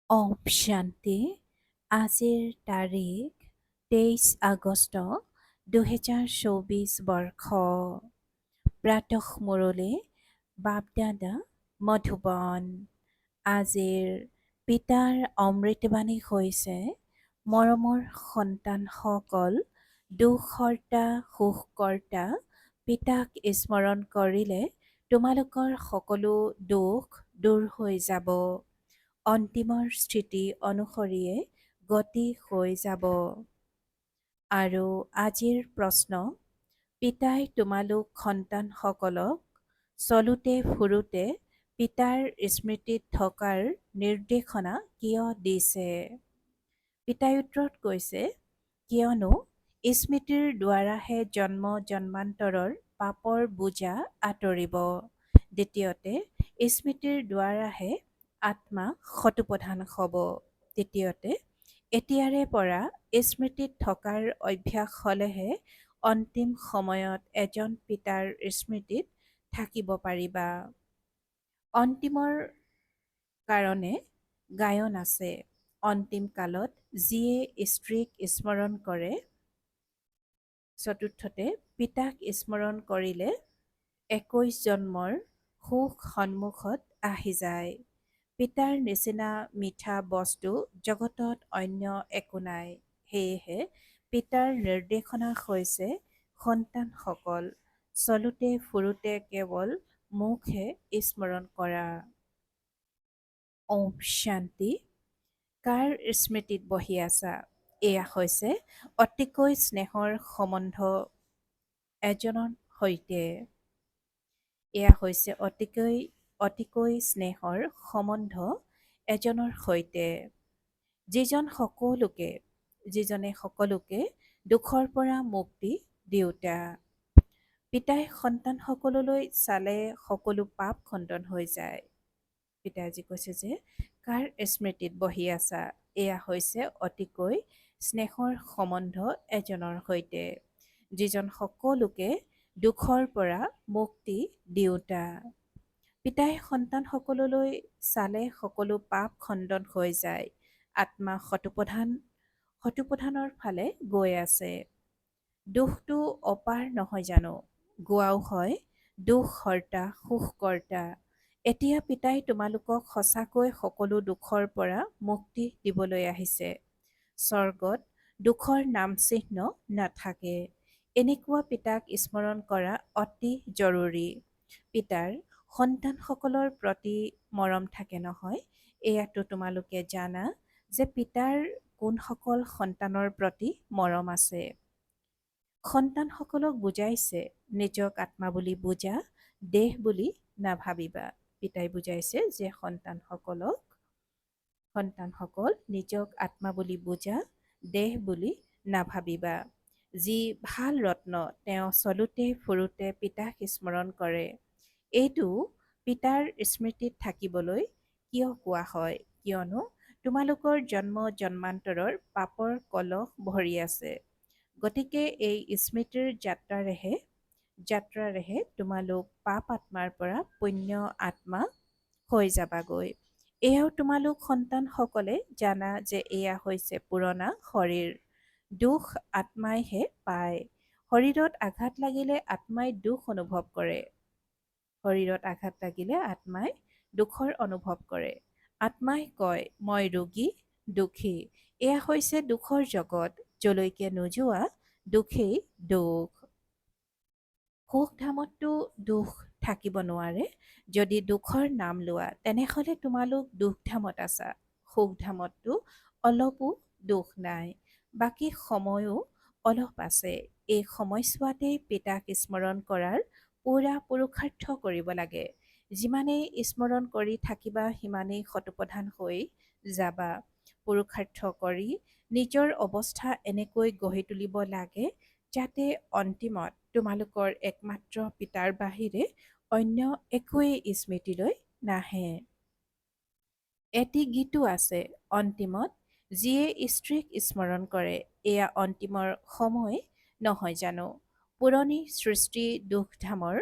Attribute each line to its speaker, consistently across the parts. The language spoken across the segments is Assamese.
Speaker 1: ওম শান্তি। আজিৰ তাৰিখ 23 আগষ্ট 2024 বৰ্ষ। প্ৰাতঃ মুৰলী বাপদাদা মধুবন। আজিৰ পিতাৰ অমৃতবাণী হৈছে, মৰমৰ সন্তানসকল, দুখহৰ্তা সুখকৰ্তা পিতাক স্মৰণ কৰিলে তোমালোকৰ সকলো দুখ দূৰ হৈ যাব। অন্তিমৰ স্থিতি অনুসৰিয়ে গতি হৈ যাব। আৰু আজিৰ প্ৰশ্ন, পিতাই তোমালোক সন্তানসকলক চলোতে ফুৰোতে পিতাৰ স্মৃতিত থকাৰ নিৰ্দেশনা কিয় দিছে? পিতাই উত্তৰত কৈছে, কিয়নো স্মৃতিৰ দ্বাৰাহে জন্ম জন্মান্তৰৰ পাপৰ বোজা আঁতৰিব। দ্বিতীয়তে, স্মৃতিৰ দ্বাৰাহে আত্মা শতপ্ৰধান হ'ব। তৃতীয়তে, এতিয়াৰে পৰা স্মৃতিত থকাৰ অভ্যাস হ'লেহে অন্তিম সময়ত এজন পিতাৰ স্মৃতিত থাকিব পাৰিবা। অন্তিমৰ কাৰণে গায়ন আছে। অন্তিম কালত যিয়ে স্ত্ৰীক স্মৰণ কৰে, চতুৰ্থতে, পিতাক স্মৰণ কৰিলে 21 জন্মৰ সুখ সন্মুখত আহি যায়। পিতাৰ নিচিনা মিঠা বস্তু জগতত অন্য একো নাই। সেয়েহে পিতাৰ নিৰ্দেশনা হৈছে, সন্তানসকল, চলোতে ফুৰোতে কেৱল মোকহে স্মৰণ কৰা। ওম শান্তি। কাৰ স্মৃতিত বহি আছা? এয়া হৈছে অতিকৈ স্নেহৰ সম্বন্ধ এজনৰ সৈতে। এয়া হৈছে অতিকৈ স্নেহৰ সম্বন্ধ এজনৰ সৈতে, যিজনে সকলোকে দুখৰ পৰা মুক্তি দিওঁতা। পিতাই সন্তানসকললৈ চালে সকলো পাপ খণ্ডন হৈ যায়। পিতাজী কৈছে যে, কাৰ স্মৃতিত বহি আছা? এয়া হৈছে অতিকৈ স্নেহৰ সম্বন্ধ এজনৰ সৈতে, যিজন সকলোকে দুখৰ পৰা মুক্তি দিওঁতা। পিতাই সন্তানসকললৈ চালে সকলো পাপ খণ্ডন হৈ যায়। আত্মা শতপ্ৰধানৰ ফালে গৈ আছে। দুখটো অপাৰ নহয় জানো? গোৱাও হয়, দুখহৰ্তা সুখকৰ্তা। এতিয়া পিতাই তোমালোকক সঁচাকৈ সকলো দুখৰ পৰা মুক্তি দিবলৈ আহিছে। স্বৰ্গত দুখৰ নামচিহ্ন নাথাকে। এনেকুৱা পিতাক স্মৰণ কৰা অতি জৰুৰী। পিতাৰ সন্তানসকলৰ প্ৰতি মৰম থাকে নহয়, এয়াতো তোমালোকে জানা যে পিতাৰ কোনসকল সন্তানৰ প্ৰতি মৰম আছে। সন্তানসকলক বুজাইছে, নিজক আত্মা বুলি বুজা, দেহ বুলি নাভাবিবা। পিতাই বুজাইছে যে সন্তানসকল নিজক আত্মা বুলি বুজা, দেহ বুলি নাভাবিবা। যি ভাল ৰত্ন তেওঁ চলোতে ফুৰোতে পিতাক স্মৰণ কৰে। এইটো পিতাৰ স্মৃতিত থাকিবলৈ কিয় কোৱা হয়? কিয়নো তোমালোকৰ জন্ম জন্মান্তৰৰ পাপৰ কলহ ভৰি আছে। গতিকে এই স্মৃতিৰ যাত্ৰাৰেহে তোমালোক পাপ আত্মাৰ পৰা পুণ্য আত্মা হৈ যাবাগৈ। এয়াও তোমালোক সন্তানসকলে জানা যে এয়া হৈছে পুৰণা শৰীৰ। দুখ আত্মাইহে পায়। শৰীৰত আঘাত লাগিলে আত্মাই দুখ অনুভৱ কৰে। দুখৰ অনুভৱ কৰে। আত্মাই কয়, মই ৰোগী, দুখী। এয়া হৈছে দুখৰ জগত। যলৈকে নোযোৱা দুখেই দুখ। সুখধামততো দুখ থাকিব নোৱাৰে। যদি দুখৰ নাম লোৱা, তেনেহলে তোমালোক দুখধামত আছা। সুখধামততো অলপো দুখ নাই। বাকী সময়ো অলপ আছে। এই সময়ছোৱাতেই পিতাক স্মৰণ কৰাৰ পুৰা পুৰুষাৰ্থ কৰিব লাগে। যিমানেই স্মৰণ কৰি থাকিবা, সিমানেই শতপ্ৰধান হৈ যাবা। পুৰুষাৰ্থ কৰি নিজৰ অৱস্থা এনেকৈ গঢ়ি তুলিব লাগে, যাতে অন্তিমত তোমালোকৰ একমাত্ৰ পিতাৰ বাহিৰে অন্য একোৱেই স্মৃতিলৈ নাহে। এটি গীতো আছে, অন্তিমত যিয়ে স্ত্ৰীক স্মৰণ কৰে। এয়া অন্তিমৰ সময় নহয় জানো? পুৰণি সৃষ্টি দুখধামৰ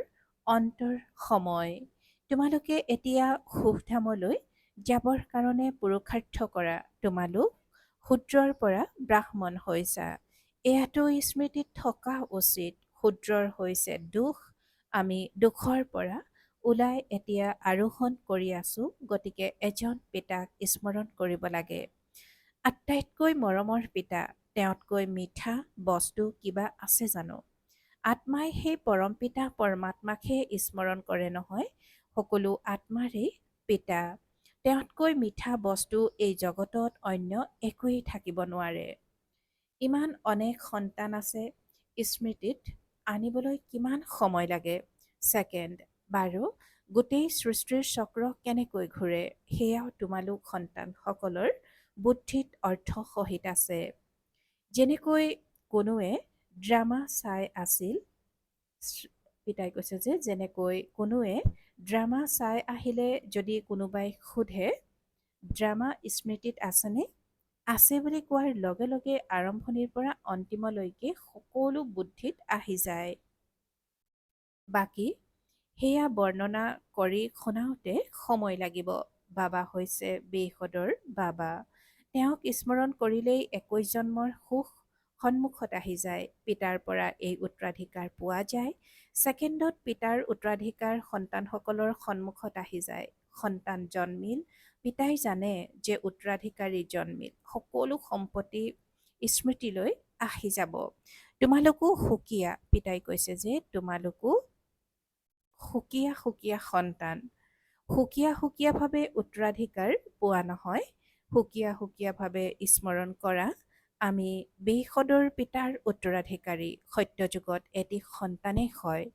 Speaker 1: অন্তৰ সময়। তোমালোকে এতিয়া সুখধামলৈ যাবৰ কাৰণে পুৰুষাৰ্থ কৰা তোমালোক শূদ্ৰৰ পৰা ব্ৰাহ্মণ হৈছা। এয়াতো স্মৃতিত থকা উচিত। শূদ্ৰৰ হৈছে দুখ, আমি দুখৰ পৰা ওলাই এতিয়া আৰোহণ কৰি আছো, গতিকে এজন পিতাক স্মৰণ কৰিব লাগে। আটাইতকৈ মৰমৰ পিতা, তেওঁতকৈ মিঠা বস্তু কিবা আছে জানো? আত্মাই সেই পৰম পিতা পৰমাত্মাকহে স্মৰণ কৰে নহয়। সকলো আত্মাৰেই পিতা। তেওঁতকৈ মিঠা বস্তু এই জগতত অন্য একোৱেই থাকিব নোৱাৰে। ইমান অনেক সন্তান আছে, স্মৃতিত আনিবলৈ কিমান সময় লাগে? ছেকেণ্ড। বাৰু গোটেই সৃষ্টিৰ চক্ৰ কেনেকৈ ঘূৰে সেয়াও তোমালোক সন্তানসকলৰ বুদ্ধিত অৰ্থ সহিত আছে। যেনেকৈ কোনোৱে ড্ৰামা চাই আছিল, পিতাই কৈছে যে যেনেকৈ কোনোৱে ড্ৰামা চাই আহিলে যদি কোনোবাই সোধে ড্ৰামা স্মৃতিত আছেনে? আছে বুলি কোৱাৰ লগে লগে আৰম্ভণিৰ পৰা অন্তিমলৈকে সকলো বুদ্ধিত আহি যায়। বাকী সেয়া বৰ্ণনা কৰি শুনাওঁতে সময় লাগিব। বাবা হৈছে বেহদৰ বাবা। তেওঁক স্মৰণ কৰিলেই 21 জন্মৰ সুখ সন্মুখত আহি যায়। পিতাৰ পৰা এই উত্তৰাধিকাৰ পোৱা যায়। ছেকেণ্ডত পিতাৰ উত্তৰাধিকাৰ সন্তানসকলৰ সন্মুখত আহি যায়। সন্তান জন্মিল, পিতাই জানে যে উত্তৰাধিকাৰী জন্মিল, সকলো সম্পত্তি স্মৃতিলৈ আহি যাব। তোমালোকো সুকীয়া, পিতাই কৈছে যে তোমালোকো সুকীয়া সুকীয়া সন্তান। সুকীয়া সুকীয়াভাৱে উত্তৰাধিকাৰ পোৱা নহয়, সুকীয়া সুকীয়াভাৱে স্মৰণ কৰা। আমি বেহদৰ পিতাৰ উত্তৰাধিকাৰী। সত্য যুগত এটি সন্তানেই হয়।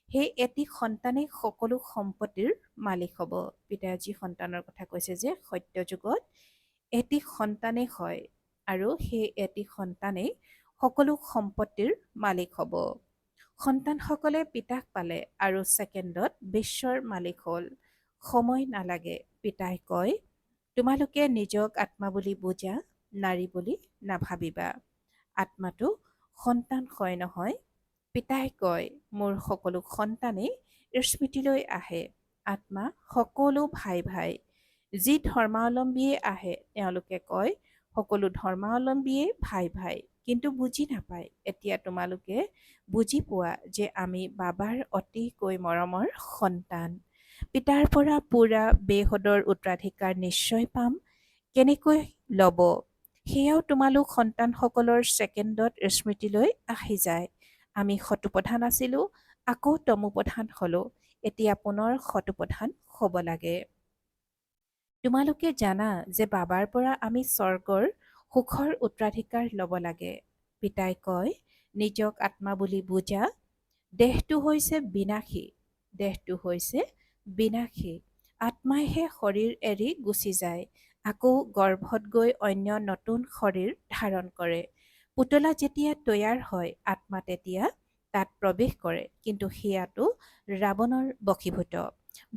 Speaker 1: সেই এটি সন্তানেই সকলো সম্পত্তিৰ মালিক হ'ব। পিতাই যি সন্তানৰ কথা কৈছে যে সত্য যুগত এটি সন্তানেই হয় আৰু সেই এটি সন্তানেই সকলো সম্পত্তিৰ মালিক হ'ব। সন্তানসকলে পিতাক পালে আৰু ছেকেণ্ডত বিশ্বৰ মালিক হ'ল। সময় নালাগে। পিতাই কয়, তোমালোকে নিজক আত্মা বুলি বুজা, নাৰী বুলি নাভাবিবা। আত্মাটো সন্তান হয় নহয়। পিতাই কয়, মোৰ সকলো সন্তানেই স্মৃতিলৈ আহে। আত্মা সকলো ভাই ভাই। যি ধৰ্মাৱলম্বীয়ে আহে তেওঁলোকে কয় সকলো ধৰ্মাৱলম্বীয়ে ভাই ভাই, কিন্তু বুজি নাপায়। এতিয়া তোমালোকে বুজি পোৱা যে আমি বাবাৰ অতিকৈ মৰমৰ সন্তান। পিতাৰ পৰা পুৰা বেহদৰ উত্তৰাধিকাৰ নিশ্চয় পাম। কেনেকৈ ল'ব সেয়াও তোমালোক সন্তানসকলৰ ছেকেণ্ডত স্মৃতিলৈ আহি যায়। আমি শতপ্ৰধান আছিলোঁ, আকৌ তমোপ্ৰধান হ'লোঁ, এতিয়া পুনৰ শতপ্ৰধান হ'ব লাগে। তোমালোকে জানা যে বাবাৰ পৰা আমি স্বৰ্গৰ সুখৰ উত্তৰাধিকাৰ ল'ব লাগে। পিতাই কয়, নিজক আত্মা বুলি বুজা। দেহটো হৈছে বিনাশী, দেহটো হৈছে বিনাশী। আত্মাইহে শৰীৰ এৰি গুচি যায়, আকৌ গৰ্ভত গৈ অন্য নতুন শৰীৰ ধাৰণ কৰে। পুতলা যেতিয়া তৈয়াৰ হয়, আত্মা তেতিয়া তাত প্ৰৱেশ কৰে, কিন্তু সেয়াটো ৰাৱণৰ বশীভূত।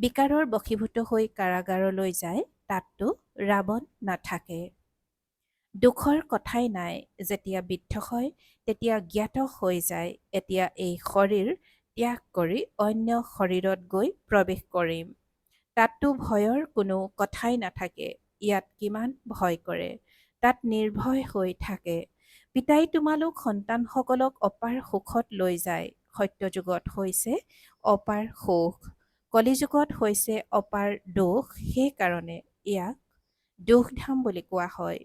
Speaker 1: বিকাৰৰ বশীভূত হৈ কাৰাগাৰলৈ যায়, তাততো ৰাৱণ নাথাকে। দুখৰ কথাই নাই। যেতিয়া বৃদ্ধ হয় তেতিয়া জ্ঞাত হৈ যায়, এতিয়া এই শৰীৰ ত্যাগ কৰি অন্য শৰীৰত গৈ প্ৰৱেশ কৰিম। তাততো ভয়ৰ কোনো কথাই নাথাকে। ইয়াত কিমান ভয় কৰে, তাত নিৰ্ভয় হৈ থাকে। পিতাই তোমালোক সন্তানসকলক অপাৰ সুখত লৈ যায়। সত্য যুগত হৈছে অপাৰ সুখ, কলিযুগত হৈছে অপাৰ দুখ। সেইকাৰণে ইয়াক দুখধাম বুলি কোৱা হয়।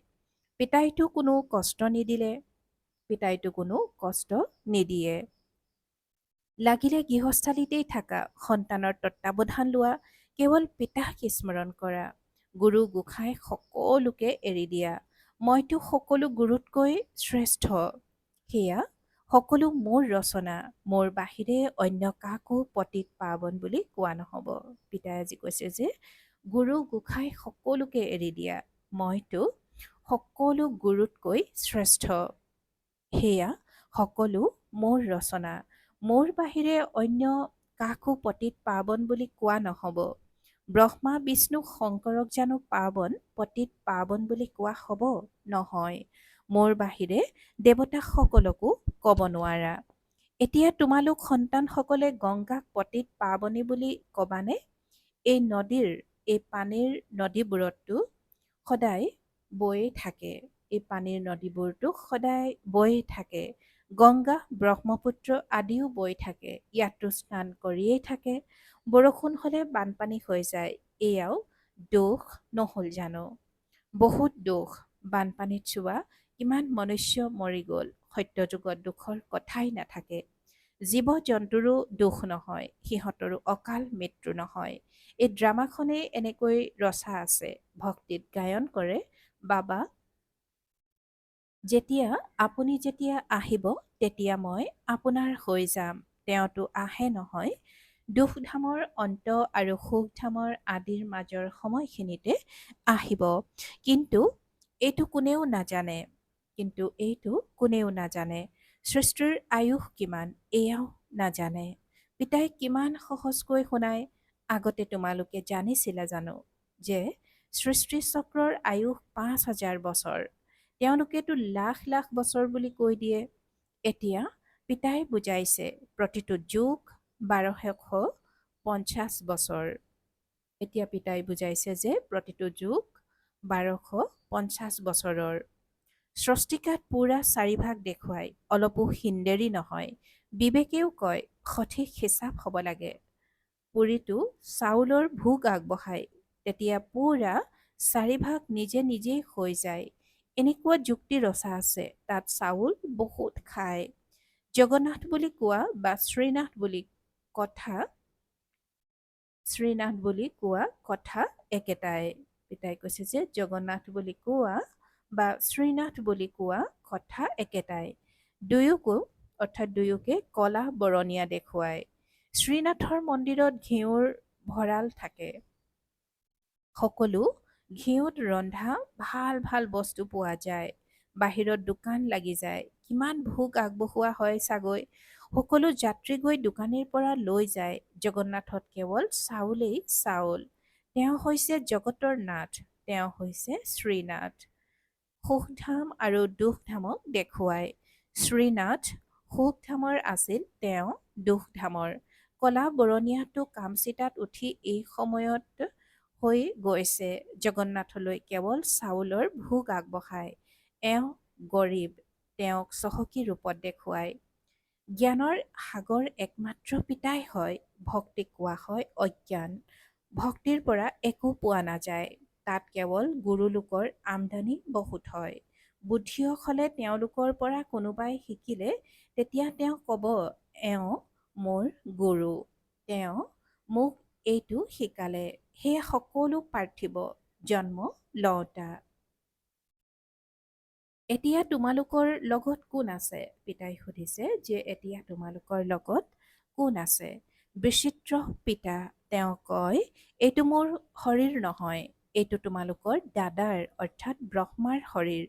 Speaker 1: পিতাইতো কোনো কষ্ট নিদিলে, পিতাইতো কোনো কষ্ট নিদিয়ে। লাগিলে গৃহস্থালীতেই থাকা, সন্তানৰ তত্বাৱধান লোৱা, কেৱল পিতাক স্মৰণ কৰা। গুৰু গোসাঁই সকলোকে এৰি দিয়া। মইতো সকলো গুৰুতকৈ শ্ৰেষ্ঠ। সেয়া সকলো মোৰ ৰচনা, মোৰ বাহিৰে অন্য কাকো পতিত পাৱন বুলি কোৱা নহ'ব। পিতাই আজি কৈছে যে গুৰু গোসাঁই সকলোকে এৰি দিয়া, মইতো সকলো গুৰুতকৈ শ্ৰেষ্ঠ। সেয়া সকলো মোৰ ৰচনা, মোৰ বাহিৰে অন্য কাকো পতিত পাৱন বুলি কোৱা নহ'ব। ব্ৰহ্মা বিষ্ণু শংকৰক জানো পাৱন পতিত পাৱন বুলি কোৱা হ'ব? নহয়। মোৰ বাহিৰে দেৱতাসকলকো ক'ব নোৱাৰা। এতিয়া তোমালোক সন্তানসকলে গংগাক পতিত পাৱনী বুলি ক'বানে? এই নদীৰ এই পানীৰ নদীবোৰতো সদায় বৈ থাকে। এই পানীৰ নদীবোৰতো সদায় বৈ থাকে। গংগা, ব্ৰহ্মপুত্ৰ আদিও বৈ থাকে। ইয়াতো স্নান কৰিয়েই থাকে। বৰষুণ হ'লে বানপানী হৈ যায়। এয়াও দোষ নহ'ল জানো? বহুত দোষ। বানপানীত চোৱা কিমান মনুষ্য মৰি গ'ল। সত্যযুগত দুখৰ কথাই নাথাকে। জীৱ-জন্তুৰো দোষ নহয়, সিহঁতৰো অকাল মৃত্যু নহয়। এই ড্ৰামাখনেই এনেকৈ ৰচা আছে। ভক্তিত গায়ন কৰে, বাবা আপুনি যেতিয়া আহিব তেতিয়া মই আপোনাৰ হৈ যাম। তেওঁতো আহে নহয়। দুখধামৰ অন্ত আৰু সুখধামৰ আদিৰ মাজৰ সময়খিনিতে আহিব। কিন্তু এইটো কোনেও নাজানে। সৃষ্টিৰ আয়ুস কিমান এয়াও নাজানে। পিতাই কিমান সহজকৈ শুনায়। আগতে তোমালোকে জানিছিলা জানো যে সৃষ্টি চক্ৰৰ আয়ুস ৫,০০০ বছৰ। তেওঁলোকেতো লাখ লাখ বছৰ বুলি কৈ দিয়ে। এতিয়া পিতাই বুজাইছে প্ৰতিটো যুগ ১২৫০ বছৰ। এতিয়া পিতাই বুজাইছে যে প্ৰতিটো যুগ ১২৫০ বছৰৰ। স্ৰষ্টিকাত পুৰা ৪ ভাগ দেখুৱাই, অলপো হিন্দেৰী নহয়। বিবেকেও কয় সঠিক হিচাপ হ'ব লাগে। পুৰিটো চাউলৰ ভোগ আগবঢ়ায়, তেতিয়া পুৰা ৪ ভাগ নিজে নিজেই হৈ যায়। এনেকুৱা যুক্তি ৰচা আছে, তাত চাউল বহুত খায়। জগন্নাথ বুলি কোৱা বা শ্ৰীনাথ বুলি কোৱা কথা একেটাই। পিতাই কৈছে যে জগন্নাথ বুলি কোৱা বা শ্ৰীনাথ বুলি কোৱা কথা একেটাই। দুয়োকে কলা বৰণীয়া দেখুৱায়। শ্ৰীনাথৰ মন্দিৰত ঘিউৰ ভঁৰাল থাকে। সকলো ঘিউত ৰন্ধা ভাল ভাল বস্তু পোৱা যায়। বাহিৰত দোকান লাগি যায়। কিমান ভোগ আগবঢ়োৱা হয় চাগৈ। সকলো যাত্ৰী গৈ দোকানীৰ পৰা লৈ যায়। জগন্নাথত কেৱল চাউলেই চাউল। তেওঁ হৈছে জগতৰ নাথ। তেওঁ হৈছে শ্ৰীনাথ। সুখধাম আৰু দুখধামক দেখুৱায়। শ্ৰীনাথ সুখধামৰ আছিল, তেওঁ দুখধামৰ। কলা বৰণীয়াটো কামচিতাত উঠি এই সময়ত হৈ গৈছে। জগন্নাথলৈ কেৱল চাউলৰ ভোগ আগবঢ়ায়। এওঁ গৰীব, তেওঁক চহকী ৰূপত দেখুৱায়। জ্ঞানৰ সাগৰ একমাত্ৰ পিতাই হয়। ভক্তিক কোৱা হয় অজ্ঞান। ভক্তিৰ পৰা একো পোৱা নাযায়। তাত কেৱল গুৰুলোকৰ আমদানি বহুত হয়। বুদ্ধিয়ক হ'লে তেওঁলোকৰ পৰা কোনোবাই শিকিলে তেতিয়া তেওঁ ক'ব, এওঁ মোৰ গুৰু। তেওঁ মোক এইটো শিকালে। সেয়া সকলো পাৰ্থিৱ, জন্ম লওঁতা। এতিয়া তোমালোকৰ লগত কোন আছে? পিতাই সুধিছে যে এতিয়া তোমালোকৰ লগত কোন আছে? বিচিত্ৰ পিতা। তেওঁ কয়, এইটো মোৰ শৰীৰ নহয়, এইটো তোমালোকৰ দাদাৰ অৰ্থাৎ ব্ৰহ্মাৰ শৰীৰ।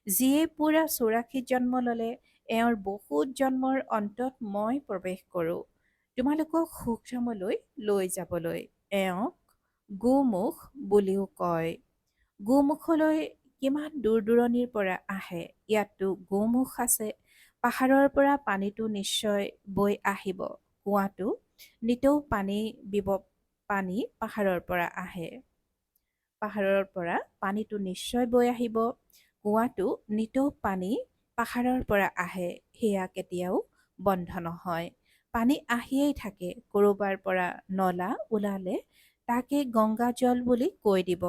Speaker 1: যিয়ে পুৰা ৮৪ জন্ম ল'লে, এওঁৰ বহুত জন্মৰ অন্তত মই প্ৰৱেশ কৰোঁ তোমালোকক সুখধামলৈ লৈ যাবলৈ। এওঁক গোমুখ বুলিও কয়। গোমুখলৈ কিমান দূৰ দূৰণিৰ পৰা আহে। ইয়াততো গোমুখ আছে। পাহাৰৰ পৰা পানীটো নিশ্চয় বৈ আহিব। কুঁৱাটো নিতৌ পানী পাহাৰৰ পৰা আহে। পাহাৰৰ পৰা পানীটো নিশ্চয় বৈ আহিব। কুঁৱাটো নিতৌ পানী পাহাৰৰ পৰা আহে। সেয়া কেতিয়াও বন্ধ নহয়। পানী আহিয়েই থাকে। ক'ৰবাৰ পৰা নলা ওলালে তাকে গংগা জল বুলি কৈ দিব।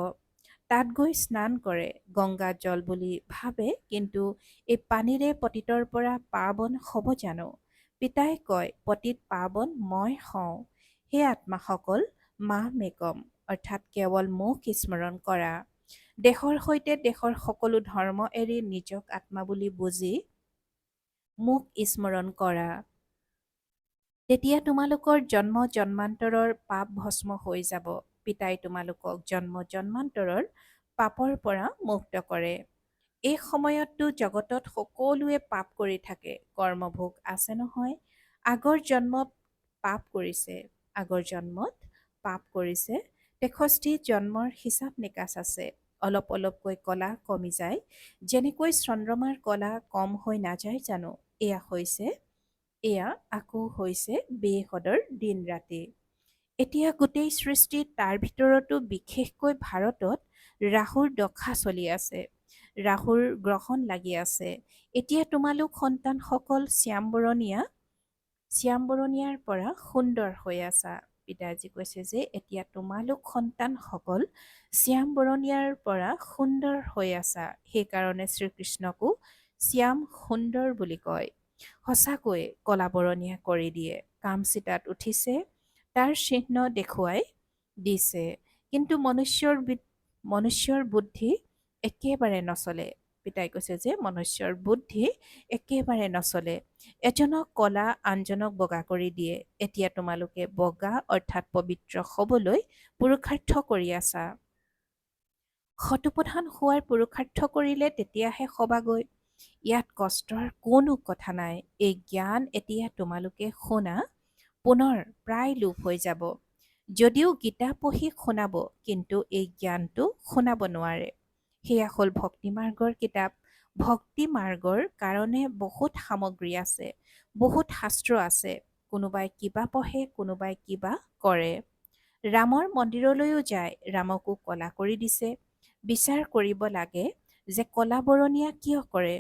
Speaker 1: তাত গৈ স্নান কৰে। গংগা জল বুলি ভাবে, কিন্তু এই পানীৰে পতিতৰ পৰা পাৱন হ'ব জানো? পিতাই কয়, পতিত পাৱন মই হওঁ। হে আত্মাসকল, মাহ মেকম অৰ্থাৎ কেৱল মোক স্মৰণ কৰা। দেশৰ সৈতে দেশৰ সকলো ধৰ্ম এৰি নিজক আত্মা বুলি বুজি মোক স্মৰণ কৰা। তেতিয়া তোমালোকৰ জন্ম জন্মান্তৰৰ পাপ ভস্ম হৈ যাব। পিতাই তোমালোকক জন্ম জন্মান্তৰৰ পাপৰ পৰা মুক্ত কৰে। এই সময়ততো জগতত সকলোৱে পাপ কৰি থাকে। কৰ্মভোগ আছে নহয়। আগৰ জন্মত পাপ কৰিছে। ৬৩ জন্মৰ হিচাপ নিকাচ আছে। অলপ অলপকৈ কলা কমি যায়। যেনেকৈ চন্দ্ৰমাৰ কলা কম হৈ নাযায় জানো? এয়া আকৌ হৈছে বেহদৰ দিন ৰাতি। এতিয়া গোটেই সৃষ্টিত তাৰ ভিতৰতো বিশেষকৈ ভাৰতত ৰাহুৰ দশা চলি আছে। ৰাহুৰ গ্ৰহণ লাগি আছে। এতিয়া তোমালোক সন্তানসকল শ্যামবৰণীয়াৰ পৰা সুন্দৰ হৈ আছা। পিতাজী কৈছে যে এতিয়া তোমালোক সন্তানসকল শ্যামবৰণীয়াৰ পৰা সুন্দৰ হৈ আছা। সেইকাৰণে শ্ৰীকৃষ্ণকো শ্যাম সুন্দৰ বুলি কয়। সঁচাকৈয়ে কলাবৰণীয়া কৰি দিয়ে। কামচিতাত উঠিছে, তাৰ চিহ্ন দেখুৱাই দিছে। কিন্তু মনুষ্যৰ বুদ্ধি একেবাৰে নচলে। পিতাই কৈছে যে মনুষ্যৰ বুদ্ধি একেবাৰে নচলে। এজনক কলা আনজনক বগা কৰি দিয়ে। এতিয়া তোমালোকে বগা অৰ্থাৎ পবিত্ৰ হ'বলৈ পুৰুষাৰ্থ কৰি আছা। শতপ্ৰধান হোৱাৰ পুৰুষাৰ্থ কৰিলে তেতিয়াহে হবাগৈ। ইয়াত কষ্টৰ কোনো কথা নাই। এই জ্ঞান এতিয়া তোমালোকে শুনা পুনৰ প্ৰায় লোপ হৈ যাব। যদিও গীতা পঢ়ি শুনাব, কিন্তু এই জ্ঞানটো শুনাব নোৱাৰে। সেয়া হ'ল ভক্তি মাৰ্গৰ কিতাপ। ভক্তি মাৰ্গৰ কাৰণে বহুত সামগ্ৰী আছে, বহুত শাস্ত্ৰ আছে। কোনোবাই কিবা পঢ়ে, কোনোবাই কিবা কৰে। ৰামৰ মন্দিৰলৈও যায়, ৰামকো কলা কৰি দিছে। বিচাৰ কৰিব লাগে যে কলাবৰণীয়া কিয় কৰে।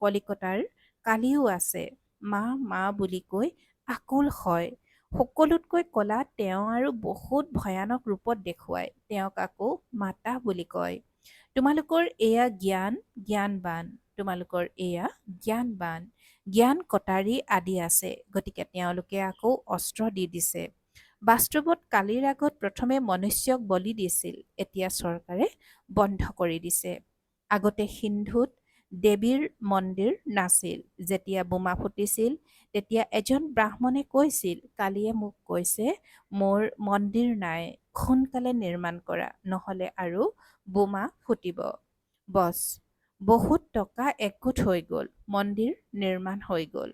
Speaker 1: কলিকতাৰ কালিও আছে, মা মা বুলি কৈ আকুল হয়। সকলোতকৈ কলা তেওঁ আৰু বহুত ভয়ানক ৰূপত দেখুৱায়। তেওঁক আকৌ মাতা বুলি কয়। তোমালোকৰ এয়া জ্ঞানবান। তোমালোকৰ এয়া জ্ঞানবান। জ্ঞান কটাৰী আদি আছে, গতিকে তেওঁলোকে আকৌ অস্ত্ৰ দি দিছে। বাস্তৱত কালিৰ আগত প্ৰথমে মনুষ্যক বলি দিছিল, এতিয়া চৰকাৰে বন্ধ কৰি দিছে। আগতে সিন্ধুত দেৱীৰ মন্দিৰ নাছিল। যেতিয়া বোমা ফুটিছিল, তেতিয়া এজন ব্ৰাহ্মণে কৈছিল, কালিয়ে মোক কৈছে মোৰ মন্দিৰ নাই, সোনকালে নিৰ্মাণ কৰা, নহলে আৰু বোমা ফুটিব। বছ, বহুত টকা একগোট হৈ গ'ল, মন্দিৰ নিৰ্মাণ হৈ গ'ল।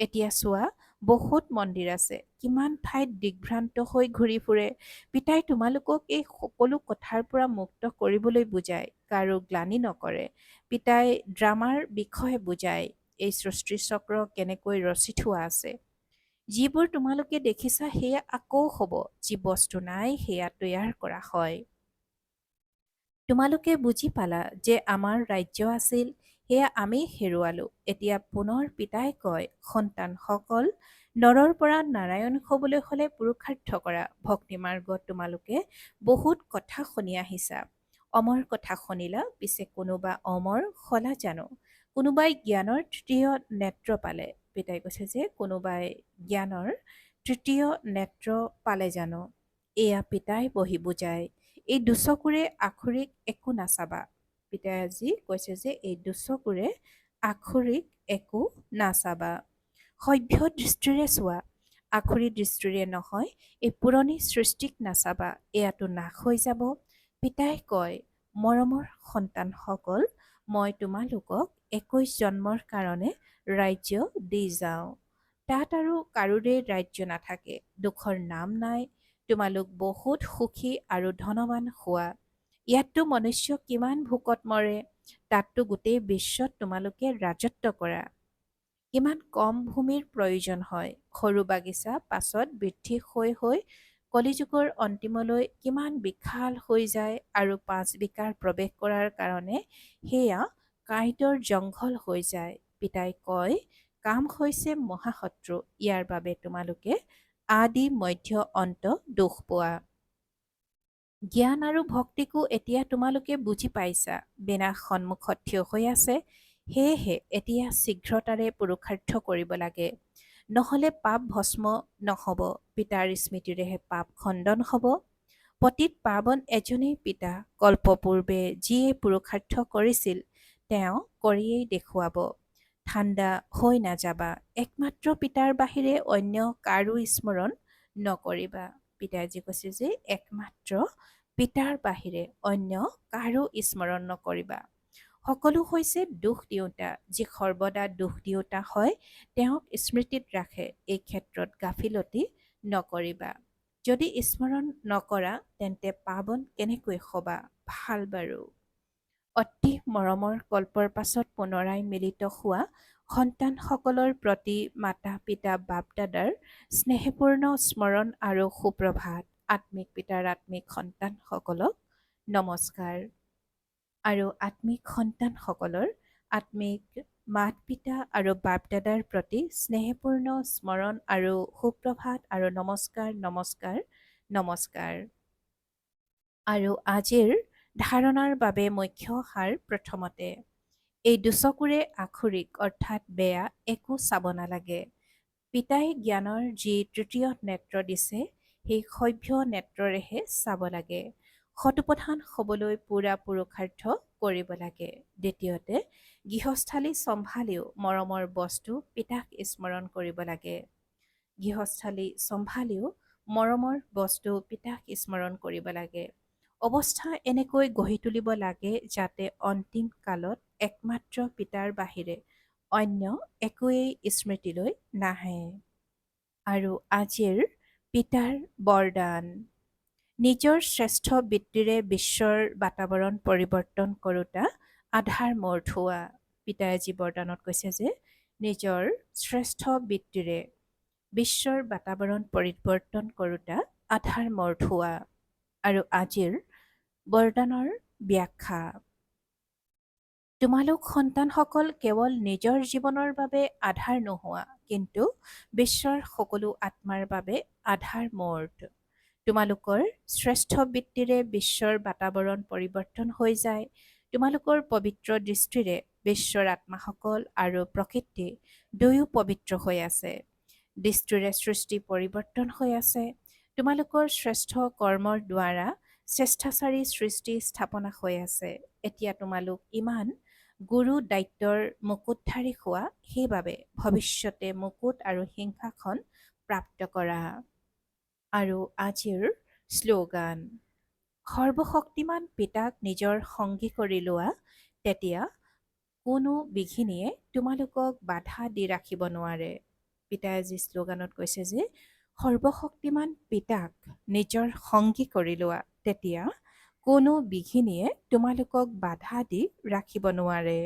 Speaker 1: এতিয়া চোৱা, বহুত মন্দিৰ আছে, কিমান ঠাইত দিগ্ভ্ৰান্ত হৈ ঘূৰি ফুৰে। পিতাই তোমালোকক এই সকলো কথাৰ পৰা মুক্ত কৰিবলৈ বুজায়, কাৰো গ্লানি নকৰে। পিতাই ড্ৰামাৰ বিষয়ে বুজায়, এই সৃষ্টিচক্ৰ কেনেকৈ ৰচি থোৱা আছে। যিবোৰ তোমালোকে দেখিছা সেয়া আকৌ হ'ব, যি বস্তু নাই সেয়া তৈয়াৰ কৰা হয়। তোমালোকে বুজি পালা যে আমাৰ ৰাজ্য আছিল, সেয়া আমি হেৰুৱালো। এতিয়া পুনৰ পিতাই কয়, সন্তানসকল, নৰৰ পৰা নাৰায়ণ হ'বলৈ হ'লে পুৰুষাৰ্থ কৰা। ভক্তি মাৰ্গত তোমালোকে বহুত কথা শুনি আহিছা। অমৰ কথা শুনিলা, পিছে কোনোবা অমৰ হলা জানো? কোনোবাই জ্ঞানৰ তৃতীয় নেত্ৰ পালে। পিতাই কৈছে যে কোনোবাই জ্ঞানৰ তৃতীয় নেত্ৰ পালে জানো? এয়া পিতাই বহি বুজায়। এই দুচকুৰে আখৰিক একো নাচাবা। পিতাই আজি কৈছে যে এই দুচকুৰে আখৰিক একো নাচাবা। সভ্য দৃষ্টিৰে চোৱা, আখৰি দৃষ্টিৰে নহয়। এই পুৰণি সৃষ্টিক নাচাবা, এয়াতো নাশ হৈ যাব। পিতাই কয়, মৰমৰ সন্তানসকল, মই তোমালোকক 21 জন্মৰ কাৰণে ৰাজ্য দি যাওঁ। তাত আৰু কাৰোৰে ৰাজ্য নাথাকে, দুখৰ নাম নাই। তোমালোক বহুত সুখী আৰু ধনৱান হোৱা। ইয়াততো মনুষ্য কিমান ভোকত মৰে, তাততো গোটেই বিশ্বত তোমালোকে ৰাজত্ব কৰা। কিমান কম ভূমিৰ প্ৰয়োজন হয়। সৰু বাগিচা পাছত বৃদ্ধি হৈ হৈ কলিযুগৰ অন্তিমলৈ কিমান বিশাল হৈ যায়, আৰু 5 বিকাৰ প্ৰৱেশ কৰাৰ কাৰণে সেয়া কাঁইটৰ জংঘল হৈ যায়। পিতাই কয়, কাম হৈছে মহাশত্ৰু, ইয়াৰ বাবে তোমালোকে আদি মধ্য অন্ত দোষ পোৱা। জ্ঞান আৰু ভক্তিকো এতিয়া তোমালোকে বুজি পাইছা। বিনাশ সন্মুখত থিয় হৈ আছে, সেয়েহে এতিয়া শীঘ্ৰতাৰে পুৰুষাৰ্থ কৰিব লাগে, নহলে পাপ ভস্ম নহব। পিতাৰ স্মৃতিৰেহে পাপ খণ্ডন হব। পতিত পাৱন এজনেই পিতা, কল্পপূৰ্বে যিয়ে পুৰুষাৰ্থ কৰিছিল তেওঁ কৰিয়েই দেখুৱাব। ঠাণ্ডা হৈ নাযাবা, একমাত্ৰ পিতাৰ বাহিৰে অন্য কাৰো স্মৰণ নকৰিবা। পিতাই আজি কৈছে যে একমাত্ৰ পিতাৰ বাহিৰে অন্য কাৰো স্মৰণ নকৰিবা। সকলো হৈছে দুখ দিওঁতা, যি সৰ্বদা দুখ দিওঁতা হয় তেওঁক স্মৃতিত ৰাখে। এই ক্ষেত্ৰত গাফিলতি নকৰিবা। যদি স্মৰণ নকৰা তেন্তে পাৱন কেনেকৈ হবা? ভাল বাৰু। অতি মৰমৰ কল্পৰ পাছত পুনৰাই মিলিত হোৱা সন্তানসকলৰ প্ৰতি মাতা পিতা বাপ দাদাৰ স্নেহপূৰ্ণ স্মৰণ আৰু সুপ্ৰভাত। আত্মিক পিতাৰ আত্মিক সন্তানসকলক নমস্কাৰ। আৰু আত্মিক সন্তানসকলৰ আত্মিক মাত পিতা আৰু বাপ দাদাৰ প্ৰতি স্নেহপূৰ্ণ স্মৰণ আৰু সুপ্ৰভাত আৰু নমস্কাৰ নমস্কাৰ নমস্কাৰ। আৰু আজিৰ ধাৰণাৰ বাবে মুখ্য সাৰ প্ৰথমতে, এই দুচকুৰে আখৰিক অৰ্থাৎ বেয়া একো চাব নালাগে। পিতাই জ্ঞানৰ যি তৃতীয় নেত্ৰ দিছে সেই সভ্য নেত্ৰৰেহে চাব লাগে। শতপ্ৰধান হ'বলৈ পূৰা পুৰুষাৰ্থ কৰিব লাগে। দ্বিতীয়তে, গৃহস্থালী চম্ভালিও মৰমৰ বস্তু পিতাক স্মৰণ কৰিব লাগে। গৃহস্থালী চম্ভালিও মৰমৰ বস্তু পিতাক স্মৰণ কৰিব লাগে। অৱস্থা এনেকৈ গঢ়ি তুলিব লাগে যাতে অন্তিম কালত একমাত্ৰ পিতাৰ বাহিৰে অন্য একোৱেই স্মৃতিলৈ নাহে। আৰু আজিৰ পিতাৰ বৰদান, নিজৰ শ্ৰেষ্ঠ বৃত্তিৰে বিশ্বৰ বাতাবৰণ পৰিৱৰ্তন কৰোঁতা আধাৰ মূৰ ধোৱা। পিতাই আজি বৰদানত কৈছে যে নিজৰ শ্ৰেষ্ঠ বৃত্তিৰে বিশ্বৰ বাতাবৰণ পৰিৱৰ্তন কৰোঁতা আধাৰ মূৰ ধোৱা। আৰু আজিৰ বৰদানৰ ব্যাখ্যা, তোমালোক সন্তানসকল কেৱল নিজৰ জীৱনৰ বাবে আধাৰ নোহোৱা, কিন্তু বিশ্বৰ সকলো আত্মাৰ বাবে আধাৰ মূৰ্ত। তোমালোকৰ শ্ৰেষ্ঠ বৃত্তিৰে বিশ্বৰ বাতাবৰণ পৰিৱৰ্তন হৈ যায়। তোমালোকৰ পবিত্ৰ দৃষ্টিৰে বিশ্বৰ আত্মাসকল আৰু প্ৰকৃতি দুয়ো পবিত্ৰ হৈ আছে। দৃষ্টিৰে সৃষ্টি পৰিৱৰ্তন হৈ আছে। তোমালোকৰ শ্ৰেষ্ঠ কৰ্মৰ দ্বাৰা শ্ৰেষ্ঠাচাৰী সৃষ্টি স্থাপনা হৈ আছে। এতিয়া তোমালোক ইমান গুৰু দায়িত্বৰ মুকুটধাৰী হোৱা, সেইবাবে ভৱিষ্যতে মুকুট আৰু সিংহাসন প্ৰাপ্ত কৰা। আৰু আজিৰ শ্লোগান, সৰ্বশক্তিমান পিতাক নিজৰ সংগী কৰি লোৱা, তেতিয়া কোনো বিঘিনিয়ে তোমালোকক বাধা দি ৰাখিব নোৱাৰে। পিতাই আজি শ্লোগানত কৈছে যে সৰ্বশক্তিমান পিতাক নিজৰ সংগী কৰি লোৱা, তেতিয়া কোনো বিঘিনিয়ে তোমালোকক বাধা দি ৰাখিব নোৱাৰে।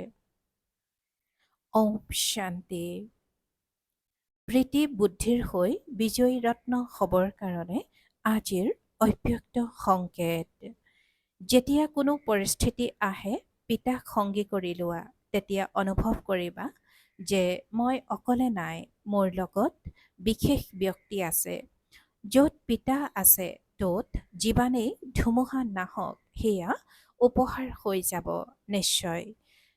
Speaker 1: ওম শান্তি। প্ৰীতি বুদ্ধিৰ হৈ বিজয়ী ৰত্ন হ'বৰ কাৰণে আজিৰ অব্যক্ত সংকেত। যেতিয়া কোনো পৰিস্থিতি আহে পিতাক সংগী কৰি লোৱা, তেতিয়া অনুভৱ কৰিবা যে মই অকলে নাই, মোৰ লগত বিশেষ ব্যক্তি আছে। য'ত পিতা আছে ত'ত যিমানেই ধুমুহা নাহক সেয়া উপহাৰ হৈ যাব। নিশ্চয়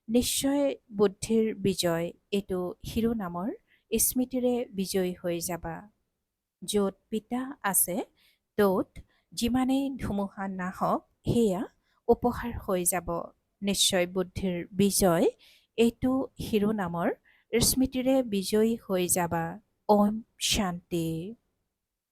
Speaker 1: নিশ্চয় বুদ্ধিৰ বিজয়, এইটো শিৰোনামৰ স্মৃতিৰে বিজয়ী হৈ যাবা। য'ত পিতা আছে ত'ত যিমানেই ধুমুহা নাহক সেয়া উপহাৰ হৈ যাব। নিশ্চয় বুদ্ধিৰ বিজয়, এইটো শিৰোনামৰ স্মৃতিৰে বিজয়ী হৈ যাবা। ওম শান্তি।